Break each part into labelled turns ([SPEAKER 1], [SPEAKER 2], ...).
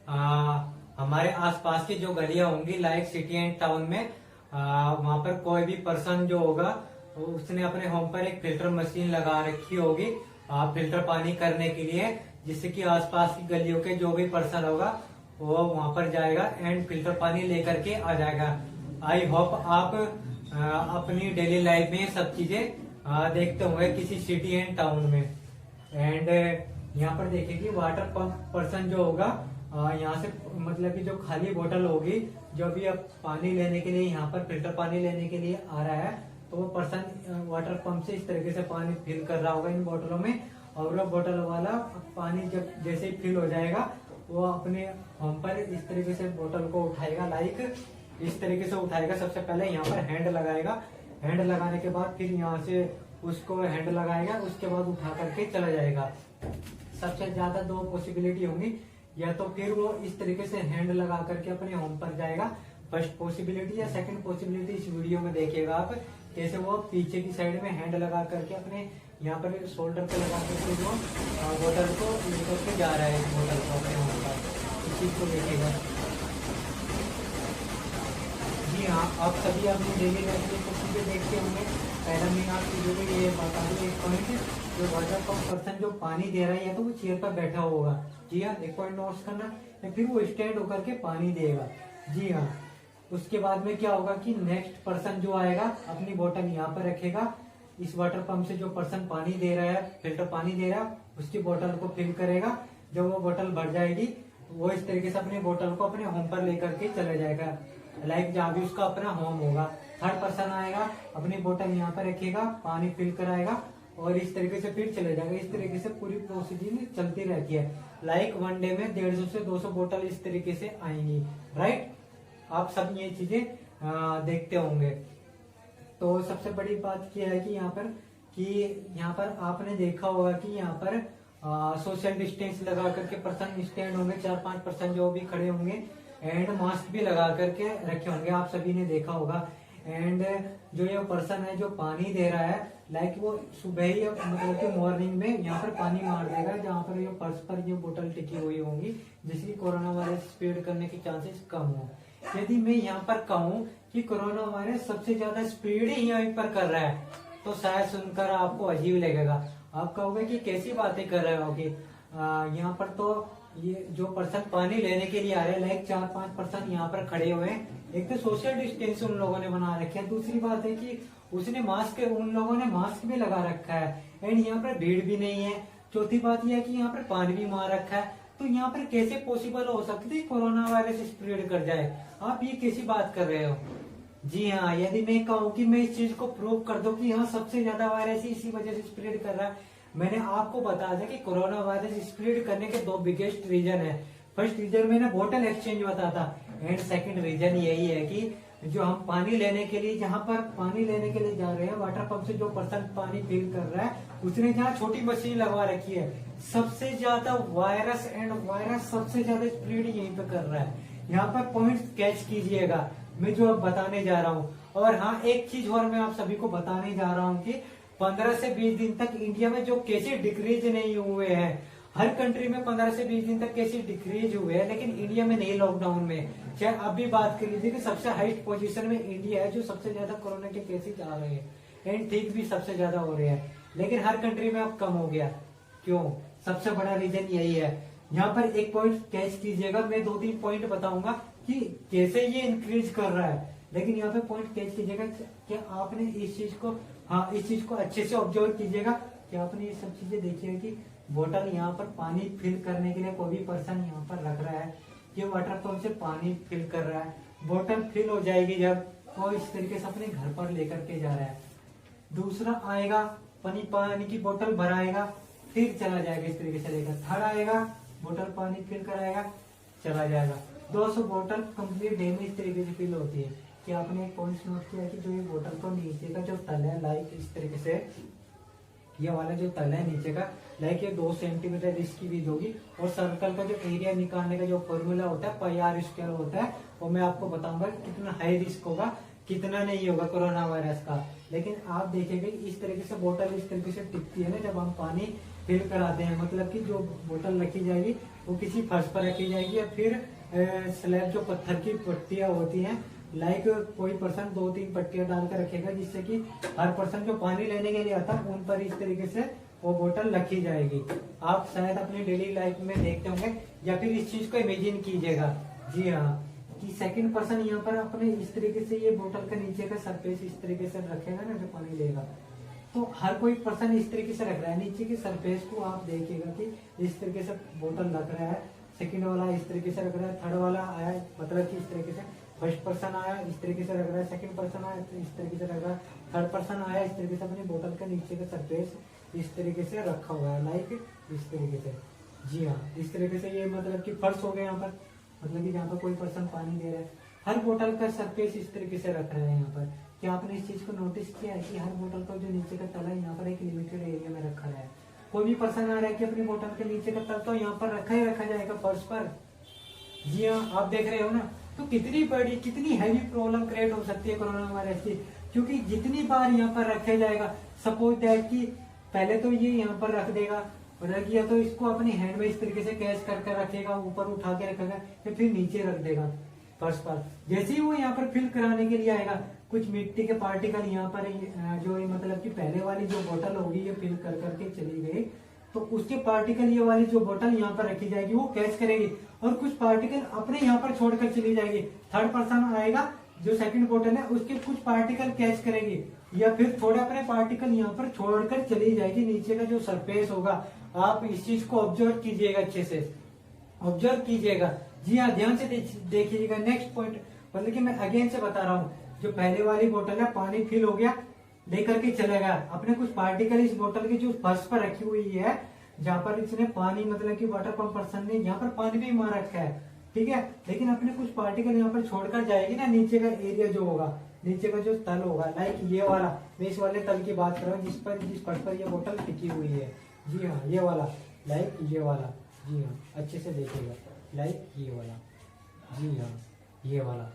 [SPEAKER 1] हमारे आसपास की जो गलियां होंगी लाइक सिटी एंड टाउन में, वहां पर कोई भी पर्सन जो होगा उसने अपने होम पर एक फिल्टर मशीन लगा रखी होगी फिल्टर पानी करने के लिए, जिससे कि आसपास की गलियों के जो भी पर्सन होगा वो वहां पर जाएगा एंड फिल्टर पानी लेकर के आ जाएगा। आई होप आप अपनी डेली लाइफ में सब चीजें देखते होंगे किसी सिटी एंड टाउन में। एंड यहाँ पर देखिए कि वाटर पंप पर्सन जो होगा यहाँ से मतलब कि जो खाली बोतल होगी, जो भी अब पानी लेने के लिए यहाँ पर फिल्टर पानी लेने के लिए आ रहा है, तो वो पर्सन वाटर पंप से इस तरीके से पानी फिल कर रहा होगा इन बोतलों में, और वो बोतल वाला पानी जब जैसे ही फिल हो जाएगा वो अपने होम पर इस तरीके से बोतल को उठाएगा, लाइक इस तरीके से उठाएगा। सबसे पहले यहाँ पर हैंड लगाएगा, हैंड लगाने के बाद फिर यहाँ से उसको हैंड लगाएगा, उसके बाद उठा करके चला जाएगा। सबसे ज्यादा दो पॉसिबिलिटी होंगी, या तो फिर वो इस तरीके से हैंड लगा करके अपने होम पर जाएगा, फर्स्ट पॉसिबिलिटी, या सेकंड पॉसिबिलिटी इस वीडियो में देखिएगा आप कैसे वो पीछे की साइड में हैंड लगा करके अपने यहाँ पर शोल्डर पे लगा करके जो बोतल को लेकर के जा रहा है, इस बोतल को अपने होम पर, इस चीज को देखिएगा। जी हाँ, आप सभी अपनी डेली लाइफ में कुछ चीजें देखते होंगे। पहला मैं आप चीजों को ये बता दूं एक पॉइंट, जो वाटर पंप पर्सन जो पानी दे रहा है या तो वो चेयर पर बैठा होगा, जी हाँ, एक पॉइंट नोट करना, या फिर वो स्टैंड होकर के पानी देगा, जी हाँ। उसके बाद में क्या होगा कि नेक्स्ट पर्सन जो आएगा अपनी बोतल यहाँ पर रखेगा, इस वाटर पंप से जो पर्सन पानी दे रहा है, फिल्टर पानी दे रहा है, उसकी बोतल को फिल करेगा। जब वो बोतल भर जाएगी वो इस तरीके से अपनी बोतल को अपने होम पर लेकर के चले जाएगा, लाइक जहाँ भी उसका अपना होम होगा। थर्ड पर्सन आएगा, अपनी बोतल यहाँ पर रखेगा, पानी फिल कराएगा और इस तरीके से फिर चले जाएगा। इस तरीके से पूरी प्रोसीजर चलती रहती है, लाइक वन डे में 150 से 200 बोतल इस तरीके से आएंगी, राइट। आप सब ये चीजें देखते होंगे। तो सबसे बड़ी बात क्या है कि यहाँ पर आपने देखा होगा कि यहाँ पर सोशल डिस्टेंस लगा करके पर्सन स्टैंड होंगे, 4-5 पर्सन जो भी खड़े होंगे, एंड मास्क भी लगा करके रखे होंगे, आप सभी ने देखा होगा। एंड जो ये पर्सन है जो पानी दे रहा है, लाइक वो सुबह ही मतलब कि मॉर्निंग में यहाँ पर पानी मार देगा जहाँ पर ये पर्स पर ये बोतल टिकी हुई होंगी, जिसकी कोरोना वायरस स्प्रेड करने के चांसेस कम हो। यदि मैं यहाँ पर कहूँ कि कोरोना वायरस सबसे ज्यादा स्प्रेड ही यहीं पर कर रहा है, तो शायद सुनकर आपको अजीब लगेगा। आप कहोगे कि कैसी बातें कर रहे हो कि यहाँ पर तो ये जो पर्सन पानी लेने के लिए आ रहे हैं, लाइक 4-5 पर्सन यहाँ पर खड़े हुए हैं। एक तो सोशल डिस्टेंस उन लोगों ने बना रखे है, दूसरी बात है कि उन लोगों ने मास्क भी लगा रखा है, एंड यहाँ पर भीड़ भी नहीं है। चौथी बात यह है कि यहाँ पर पानी भी मार रखा है, तो यहाँ पर कैसे पॉसिबल हो सकती है कोरोना वायरस स्प्रेड कर जाए? आप ये कैसी बात कर रहे हो? जी हाँ, यदि मैं कहूँ कि मैं इस चीज को प्रूव कर दूं कि हाँ सबसे ज्यादा वायरस इसी वजह से स्प्रेड कर रहा है, मैंने आपको बता दिया कि कोरोना वायरस स्प्रेड करने के 2 बिगेस्ट रीजन है। फर्स्ट रीजन मैंने बोतल एक्सचेंज बताया था, एंड सेकंड रीजन यही है कि जो हम पानी लेने के लिए जहाँ पर पानी लेने के लिए जा रहे हैं, वाटर पंप से जो पर्सन पानी फिल कर रहा है उसने जहाँ छोटी मशीन लगवा रखी है, सबसे ज्यादा वायरस सबसे ज्यादा स्प्रेड यहीं पे कर रहा है। यहाँ पर पॉइंट कैच कीजिएगा मैं जो अब बताने जा रहा हूँ। और हाँ, एक चीज और मैं आप सभी को बताने जा रहा हूँ कि 15 से 20 दिन तक इंडिया में जो केसेस डिक्रीज नहीं हुए हैं, हर कंट्री में 15 से 20 दिन तक केसेस डिक्रीज हुए हैं, लेकिन इंडिया में नहीं, लॉकडाउन में। चाहे अभी बात कर लीजिए कि सबसे हाईएस्ट पोजीशन में इंडिया है, जो सबसे ज्यादा कोरोना के केसेस आ रहे हैं, एंड ठीक भी सबसे ज्यादा हो रहे हैं, लेकिन हर कंट्री में अब कम हो गया। क्यों? सबसे बड़ा रीजन यही है। यहाँ पर एक पॉइंट कैच कीजिएगा, मैं 2-3 पॉइंट बताऊंगा कि कैसे ये इंक्रीज कर रहा है, लेकिन यहाँ पे पॉइंट कैच कीजिएगा कि आपने इस चीज को अच्छे से ऑब्जर्व कीजिएगा कि आपने ये सब चीजें देखिएगा कि बोतल यहाँ पर पानी फिल करने के लिए कोई भी पर्सन यहाँ पर रख रहा है, ये वाटर पंप से पानी फिल कर रहा है, बोतल फिल हो जाएगी जब वो इस तरीके से अपने घर पर लेकर के जा रहा है। दूसरा आएगा, पानी की बोतल भराएगा, फिर चला जाएगा इस तरीके से लेकर। थर्ड आएगा, बोतल पानी फिल कराएगा, चला जाएगा। 200 बोतल कंप्लीट डे में इस तरीके से फिल होती है। कि आपने एक पॉइंट नोट किया कि जो ये बोतल को नीचे का जो तल है, लाइक इस तरीके से ये वाला जो तल है नीचे का, लाइक ये 2 सेंटीमीटर इसकी विड्थ होगी, और सर्कल का जो एरिया निकालने का जो फॉर्मूला होता है πr² होता है, वो मैं आपको बताऊंगा कितना हाई रिस्क होगा, कितना नहीं होगा कोरोना वायरस का। लेकिन आप देखेंगे इस तरीके से बोतल इस तरीके से टिकती है ना, जब हम पानी फिल कराते हैं, मतलब कि जो बोतल रखी जाएगी वो किसी फर्श पर रखी जाएगी, या फिर स्लैब जो पत्थर की पट्टियां होती हैं, लाइक कोई पर्सन 2-3 पट्टियां डाल कर रखेगा, जिससे कि हर पर्सन जो पानी लेने के लिए आता है उन पर इस तरीके से वो बोतल रखी जाएगी। आप शायद अपनी डेली लाइफ में देखते होंगे, या फिर इस चीज को इमेजिन कीजिएगा। जी हाँ, कि सेकंड पर्सन यहाँ पर अपने इस तरीके से ये बोतल का नीचे का सरफेस इस तरीके से रखेगा ना, जो पानी लेगा, तो हर कोई पर्सन इस तरीके से रख रहा है। नीचे के सरफेस को आप देखिएगा कि इस तरीके से बोतल रख रहा है, सेकंड वाला इस तरीके से रख रहा है, थर्ड वाला आया मतलब कि इस तरीके से, फर्स्ट पर्सन आया इस तरीके से रख रहा है, सेकंड पर्सन आया तो इस तरीके से रख रहा है, थर्ड पर्सन आया इस तरीके से अपनी बोतल का नीचे का सरफेस इस तरीके से रखा हुआ है, लाइक इस तरीके से। जी हाँ, इस तरीके से ये मतलब कि फर्श हो गया यहाँ पर, मतलब कि जहाँ पर कोई पर्सन पानी दे रहा है, हर बोतल का सरफेस इस तरीके से रख रहे हैं यहाँ पर। क्या आपने इस चीज को नोटिस किया है कि हर बोतल का जो नीचे का तला है यहाँ पर एक लिमिटेड एरिया में रखा है। कोई भी पर्सन आ रहा है कि अपनी बोतल के नीचे का तल तो यहाँ पर रखा ही रखा जाएगा फर्श पर। जी हाँ, आप देख रहे हो ना, तो कितनी बड़ी कितनी हैवी प्रॉब्लम क्रिएट हो सकती है कोरोना वायरस की, क्योंकि जितनी बार यहाँ पर रखा जाएगा, सपोज दैट कि पहले तो ये यहाँ पर रख देगा, रख दिया तो इसको अपनी हैंड में इस तरीके से कैच करके रखेगा, ऊपर उठा के रखेगा, फिर नीचे रख देगा फर्श पर। जैसे ही वो यहाँ पर फिल कराने के लिए आएगा, कुछ मिट्टी के पार्टिकल यहाँ पर जो मतलब कि पहले वाली जो बोतल होगी ये फिल कर करके चली गई, तो उसके पार्टिकल ये वाली जो बोतल यहाँ पर रखी जाएगी वो कैच करेगी, और कुछ पार्टिकल अपने यहाँ पर छोड़कर चली जाएगी। थर्ड पर्सन आएगा, जो सेकंड बोतल है उसके कुछ पार्टिकल कैच करेगी, या फिर थोड़े अपने पार्टिकल यहाँ पर छोड़कर चली जाएगी। नीचे का जो सरफेस होगा, आप इस चीज को ऑब्जर्व कीजिएगा, अच्छे से ऑब्जर्व कीजिएगा। जी हाँ, ध्यान से देखिएगा। नेक्स्ट पॉइंट मतलब कि मैं अगेन से बता रहा हूँ, जो पहले वाली बोतल है पानी फिल हो गया, लेकर के चला गया, अपने कुछ पार्टिकल इस बोतल की जो फर्श पर रखी हुई है, जहाँ पर इसने पानी मतलब कि वाटर पंप पर्सन ने यहाँ पर पानी भी मार रखा है, ठीक है, लेकिन अपने कुछ पार्टिकल यहाँ पर छोड़कर जाएगी ना, नीचे का एरिया जो होगा, नीचे का जो तल होगा, लाइक ये वाला, मैं इस वाले तल की बात कर रहा हूँ जिस फर्श पर ये बोतल टिकी हुई है। जी हाँ, ये वाला, लाइक ये वाला, जी हाँ, अच्छे से देखिएगा, लाइक ये वाला, जी हाँ, ये वाला।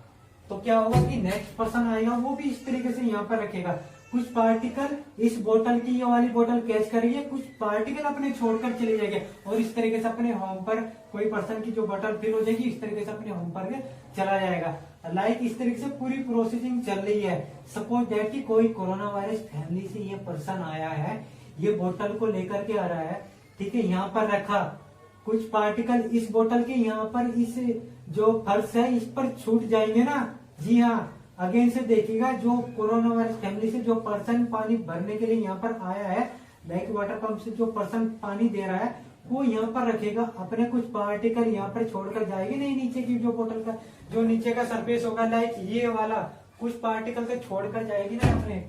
[SPEAKER 1] तो क्या होगा कि नेक्स्ट पर्सन आएगा, वो भी इस तरीके से यहाँ पर रखेगा, कुछ पार्टिकल इस बोतल की ये वाली बोतल कैच करेगी, कुछ पार्टिकल अपने छोड़कर चले जाएंगे, और इस तरीके से अपने होम पर कोई पर्सन की जो बोतल फिल हो जाएगी, इस तरीके से अपने होम पर चला जाएगा। लाइक इस तरीके से पूरी प्रोसेसिंग चल रही है। सपोज दैट कि कोई कोरोना वायरस फैमिली से ये पर्सन आया है, ये बोतल को लेकर के आ रहा है, ठीक है, यहाँ पर रखा, कुछ पार्टिकल इस बोतल के यहाँ पर इस जो फर्श है इस पर छूट जाएंगे ना। जी हाँ, अगेन से देखिएगा, जो कोरोना वायरस फैमिली से जो पर्सन पानी भरने के लिए यहाँ पर आया है, लाइक वाटर पंप से जो पर्सन पानी दे रहा है, वो यहाँ पर रखेगा, अपने कुछ पार्टिकल यहाँ पर छोड़कर जाएगी नहीं, नीचे की जो बोतल का जो नीचे का सरफेस होगा, लाइक ये वाला, कुछ पार्टिकल से छोड़कर जाएगी ना अपने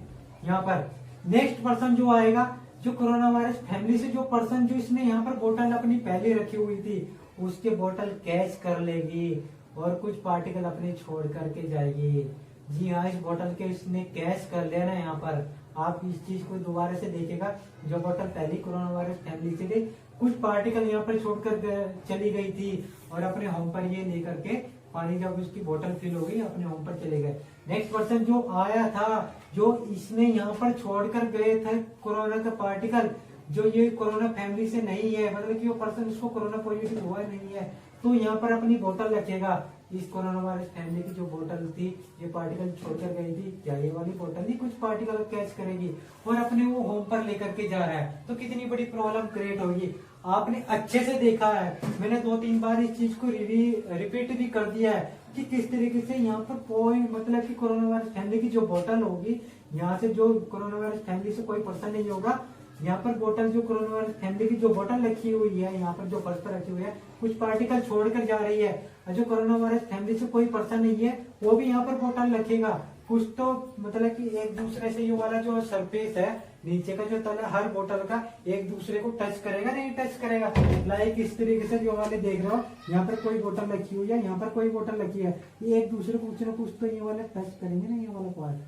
[SPEAKER 1] यहाँ पर। नेक्स्ट पर्सन जो आएगा, जो कोरोना वायरस फैमिली से जो पर्सन जो इसने यहाँ पर बोतल अपनी पहले रखी हुई थी, उसके बोतल कैच कर लेगी और कुछ पार्टिकल अपने छोड़ करके जाएगी। जी हाँ, इस बोतल के इसने कैच कर लेना यहाँ पर। आप इस चीज को दोबारा से देखिएगा, जो बोतल पहली कोरोना वायरस फैमिली से थी, कुछ पार्टिकल यहाँ पर छोड़कर चली गई थी, और अपने होम पर ये लेकर के पानी जब उसकी बोतल फिल हो गई, अपने होम पर चले गए। नेक्स्ट पर्सन जो आया था, जो इसने यहाँ पर छोड़कर गए थे कोरोना का पार्टिकल, जो ये कोरोना फैमिली से नहीं है, मतलब कि वो पर्सन इसको कोरोना पॉजिटिव हुआ नहीं है, तो यहाँ पर अपनी बोतल रखेगा। इस कोरोना वायरस फैमिली की जो बोतल थी, ये पार्टिकल छोड़कर गई थी, क्या ये वाली बोतल ही कुछ पार्टिकल कैच करेगी और अपने वो होम पर लेकर के जा रहा है, तो कितनी बड़ी प्रॉब्लम क्रिएट होगी। आपने अच्छे से देखा है, मैंने 2-3 बार इस चीज को रिपीट भी कर दिया है कि किस तरीके से यहाँ पर कोई मतलब कि कोरोना वायरस फैमिली की जो बोतल होगी, यहाँ से जो कोरोना वायरस फैमिली से कोई पर्सन नहीं होगा, यहाँ पर बोतल जो कोरोना वायरस फैमिली की जो बोतल रखी हुई है, यहाँ पर जो फर्श पर रखी हुई है, कुछ पार्टिकल छोड़कर जा रही है, और जो कोरोना वायरस फैमिली से कोई पर्सन नहीं है, वो भी यहाँ पर बोतल रखेगा। कुछ तो मतलब कि एक दूसरे से ये वाला जो सरफेस है, नीचे का जो तल है, हर बोतल का एक दूसरे को टच करेगा नहीं टच करेगा। लाइक इस तरीके से जो वाले देख रहे हो, यहाँ पर कोई बोतल रखी हुई है, यहाँ पर कोई बोतल रखी है, ये एक दूसरे को कुछ ना कुछ तो ये वाले टच करेंगे ना, ये वाला पार्ट,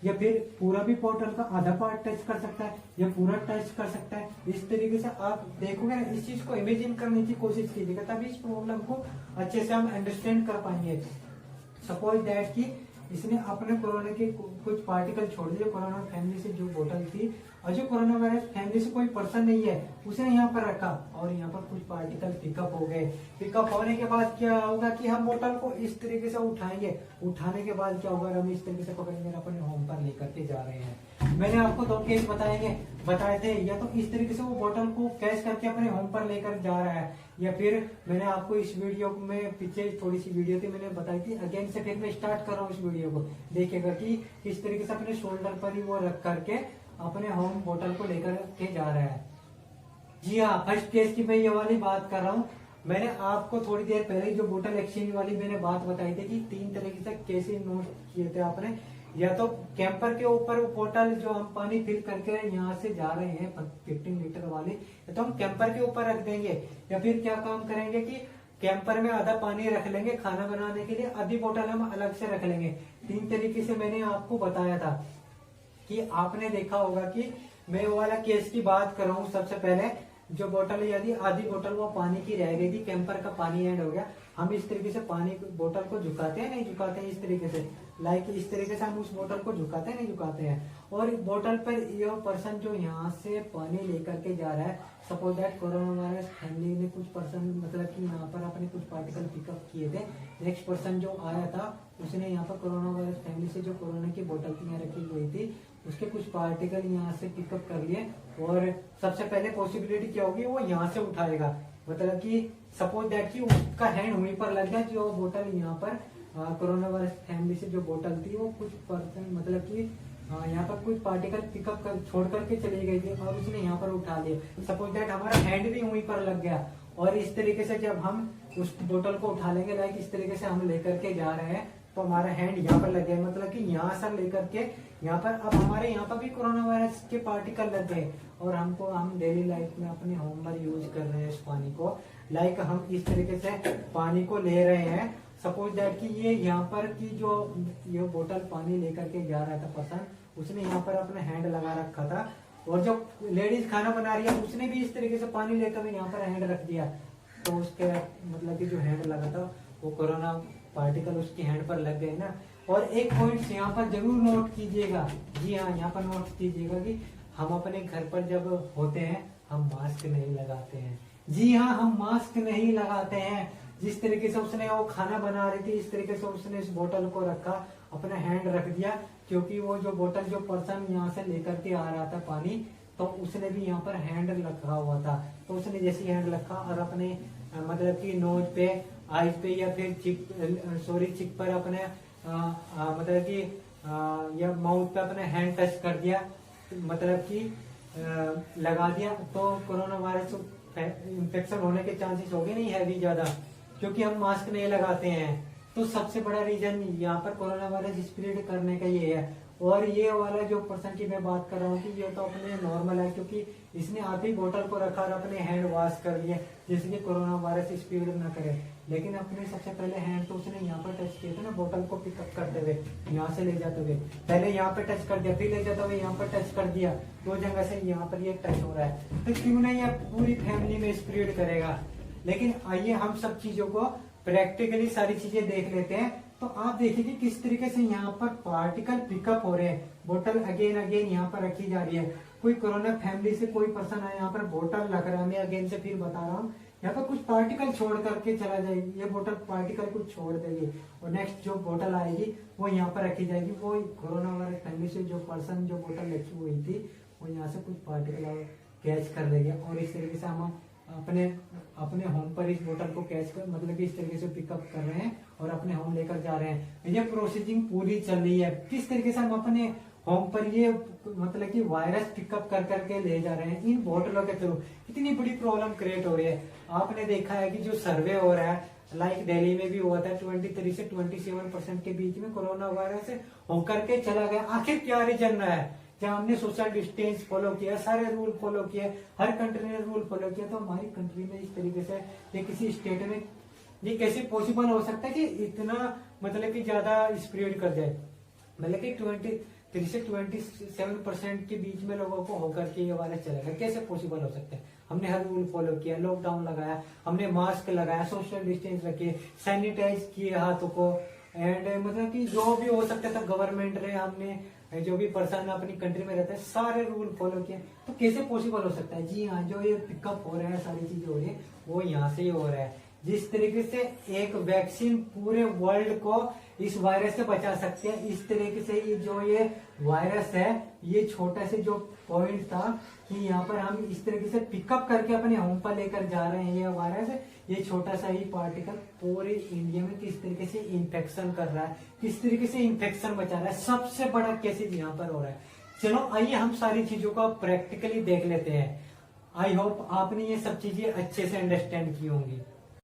[SPEAKER 1] या फिर पूरा भी बोतल का आधा पार्ट टच कर सकता है, या पूरा टच कर सकता है। इस तरीके से आप देखोगे, इस चीज को इमेजिन करने की कोशिश कीजिएगा, तभी इस प्रॉब्लम को अच्छे से हम अंडरस्टैंड कर पाएंगे। सपोज दैट कि इसने अपने कोरोना के कुछ पार्टिकल छोड़ दिए कोरोना फैमिली से जो बोतल थी, और जो कोरोना वायरस फैमिली से कोई पर्सन नहीं है उसने यहाँ पर रखा और यहाँ पर कुछ पार्टिकल पिकअप हो गए। पिकअप होने के बाद क्या होगा कि हम बोतल को इस तरीके से उठाएंगे, उठाने के बाद क्या होगा, हम इस तरीके से पकड़ेंगे, अपने होम पर लेकर के जा रहे हैं। मैंने आपको 2 केस बताए थे, या तो इस तरीके से वो बोतल को कैच करके अपने होम पर लेकर जा रहा है, या फिर मैंने आपको इस वीडियो में पीछे थोड़ी सी वीडियो थी मैंने बताई थी, अगेन से फिर मैं स्टार्ट कर रहा हूँ इस वीडियो को, देखिएगा कि किस तरीके से अपने शोल्डर पर ही वो रख करके अपने होम बोतल को लेकर के जा रहा है। जी हाँ, फर्स्ट केस की मैं ये वाली बात कर रहा हूँ। मैंने आपको थोड़ी देर पहले जो बोतल एक्सचेंज वाली मैंने बात बताई थी कि 3 तरीके से कैसे नोट किए थे आपने, या तो कैंपर के ऊपर वो बोतल जो हम पानी फिल करके यहाँ से जा रहे हैं 15 लीटर वाली, या तो हम कैंपर के ऊपर रख देंगे, या फिर क्या काम करेंगे कि कैंपर में आधा पानी रख लेंगे खाना बनाने के लिए, आधी बोतल हम अलग से रख लेंगे। 3 तरीके से मैंने आपको बताया था कि आपने देखा होगा कि मैं वो वाला केस की बात कर रहा हूँ। सबसे पहले जो बोतल, यदि आधी बोतल वो पानी की रह गई थी, कैंपर का पानी एंड हो गया, हम इस तरीके से पानी बोतल को झुकाते हैं नहीं झुकाते हैं, इस तरीके से लाइक इस तरीके से हम उस बोतल को झुकाते हैं नहीं झुकाते हैं, और बोतल पर ये पर्सन जो यहाँ से पानी लेकर के जा रहा है, suppose that corona virus family ने कुछ पर्सन मतलब कि यहाँ पर अपने कुछ पार्टिकल पिकअप किए थे, नेक्स्ट पर्सन जो आया था उसने यहाँ पर कोरोना वायरस फैमिली से जो कोरोना की बोतल यहाँ रखी हुई थी उसके कुछ पार्टिकल यहाँ से पिकअप कर लिए, और सबसे पहले पॉसिबिलिटी क्या होगी, वो यहाँ से उठाएगा, मतलब कि सपोज दैट कि उसका हैंड वहीं पर लग गया, जो बोतल यहाँ पर कोरोना वायरस फैमिली से जो बोतल थी वो कुछ पर्सन मतलब कि यहाँ पर कुछ पार्टिकल पिकअप कर छोड़ करके चली गई थी और उसने यहाँ पर उठा लिया। सपोज दैट हमारा हैंड भी वहीं पर लग गया, और इस तरीके से जब हम उस बोतल को उठा लेंगे, लाइक इस तरीके से हम लेकर के जा रहे हैं, तो हमारा हैंड यहाँ पर लग गया, मतलब कि यहाँ से लेकर के यहाँ पर, अब हमारे यहाँ पर भी कोरोना वायरस के पार्टिकल लग गए, और हम डेली लाइफ में अपने होम पर यूज कर रहे हैं इस पानी को, लाइक हम इस तरीके से पानी को ले रहे हैं। सपोज दैट कि ये यहाँ पर की जो ये बोतल पानी लेकर के जा रहा था पर्सन, उसने यहाँ पर अपना हैंड लगा रखा था, और जो लेडीज खाना बना रही है उसने भी इस तरीके से पानी लेकर यहाँ पर हैंड रख दिया, तो उसके मतलब कि जो हैंड लगा था वो कोरोना पार्टिकल उसकी हैंड पर लग गए ना। और एक पॉइंट यहाँ पर जरूर नोट कीजिएगा, जी हाँ यहाँ पर नोट कीजिएगा कि हम अपने घर पर जब होते हैं हम मास्क नहीं लगाते हैं, जी हाँ हम मास्क नहीं लगाते हैं। जिस तरीके से उसने वो खाना बना रही थी इस तरीके से उसने इस बोतल को रखा, अपना हैंड रख दिया, क्योंकि वो जो बोतल जो पर्सन यहाँ से लेकर के आ रहा था पानी, तो उसने भी यहाँ पर हैंड रखा हुआ था, तो उसने जैसे हैंड रखा और अपने मतलब कि नोज पे, आईज पे, या फिर चिक पर अपने मतलब कि या माउथ पे अपने हैंड टच कर दिया, मतलब कि लगा दिया, तो कोरोना वायरस इंफेक्शन होने के चांसेस हो गए नहीं हैवी ज्यादा, क्योंकि हम मास्क नहीं लगाते हैं। तो सबसे बड़ा रीजन यहाँ पर कोरोना वायरस स्प्रेड करने का ये है। और ये वाला जो पर्सन की मैं बात कर रहा हूँ कि ये तो अपने नॉर्मल है, क्योंकि इसने आधी बोतल को रखा और अपने हैंड वॉश कर लिए, जिससे कोरोना वायरस स्प्रेड न करे। लेकिन अपने सबसे पहले हैंड तो उसने यहाँ पर टच किया था ना, बोतल को पिकअप करते हुए, यहाँ से ले जाते हुए, पहले यहाँ पे टच कर दिया, फिर ले जाते हुए यहाँ पर टच कर दिया, 2 जगह से यहाँ पर ये टच हो रहा है, तो क्यों नहीं ये पूरी फैमिली में स्प्रेड करेगा। लेकिन आइए हम सब चीजों को प्रैक्टिकली सारी चीजें देख लेते हैं। तो आप देखिए कि किस तरीके से यहाँ पर पार्टिकल पिकअप हो रहे हैं, बोतल अगेन यहाँ पर रखी जा रही है। कोई कोरोना फैमिली से कोई पर्सन है, यहाँ पर बोतल लग रहा है, मैं अगेन से फिर बता रहा हूँ, यहाँ पर कुछ पार्टिकल छोड़ करके चला जाएगी, ये बोतल पार्टिकल कुछ छोड़ देगी, और नेक्स्ट जो बोतल आएगी वो यहाँ पर रखी जाएगी। वो कोरोना वायरस फैमिली से जो पर्सन जो बोतल रखी हुई थी वो यहाँ से कुछ पार्टिकल कैच कर लेगी, और इस तरीके से हम अपने होम पर इस बोतल को कैच कर मतलब कि इस तरीके से पिकअप कर रहे हैं और अपने होम लेकर जा रहे हैं। ये प्रोसेसिंग पूरी चल रही है, किस तरीके से हम अपने होम पर ये मतलब कि वायरस पिकअप कर करके ले जा रहे हैं इन बोतलों के थ्रू। कितनी बड़ी प्रॉब्लम क्रिएट हो रही है। आपने देखा है कि जो सर्वे हो रहा है, लाइक दिल्ली में भी हुआ था, 23 से 27% के बीच में कोरोना वायरस होकर के चला गया। आखिर क्या रीजन रहा है? जहाँ हमने सोशल डिस्टेंस फॉलो किया, सारे रूल फॉलो किए, हर कंट्री ने रूल फॉलो किया, तो हमारी कंट्री में इस तरीके से या किसी स्टेट में ये कैसे पॉसिबल हो सकता है कि इतना मतलब कि ज्यादा स्प्रेड कर जाए। मतलब कि 23 से 27% के बीच में लोगों को होकर के ये वायरस चलेगा, कैसे पॉसिबल हो सकता है? हमने हर रूल फॉलो किया, लॉकडाउन लगाया, हमने मास्क लगाया, सोशल डिस्टेंस रखे, सैनिटाइज किए हाथों को, एंड मतलब कि जो भी हो सकता था गवर्नमेंट ने, हमने जो भी पर्सन अपनी कंट्री में रहता है सारे रूल फॉलो किए, तो कैसे पॉसिबल हो सकता है? जी हाँ, जो ये पिकअप हो रहा है, सारी चीजें हो रही है, वो यहाँ से ही हो रहा है। जिस तरीके से एक वैक्सीन पूरे वर्ल्ड को इस वायरस से बचा सकते हैं, इस तरीके से ये जो ये वायरस है, ये छोटा से जो पॉइंट था कि यहाँ पर हम इस तरीके से पिकअप करके अपने होम पर लेकर जा रहे हैं, ये वायरस, ये छोटा सा ही पार्टिकल पूरे इंडिया में किस तरीके से इन्फेक्शन कर रहा है, किस तरीके से इन्फेक्शन बचा रहा है, सबसे बड़ा केसेज यहाँ पर हो रहा है। चलो आइए हम सारी चीजों को प्रैक्टिकली देख लेते हैं। आई होप आपने ये सब चीजें अच्छे से अंडरस्टैंड की होंगी।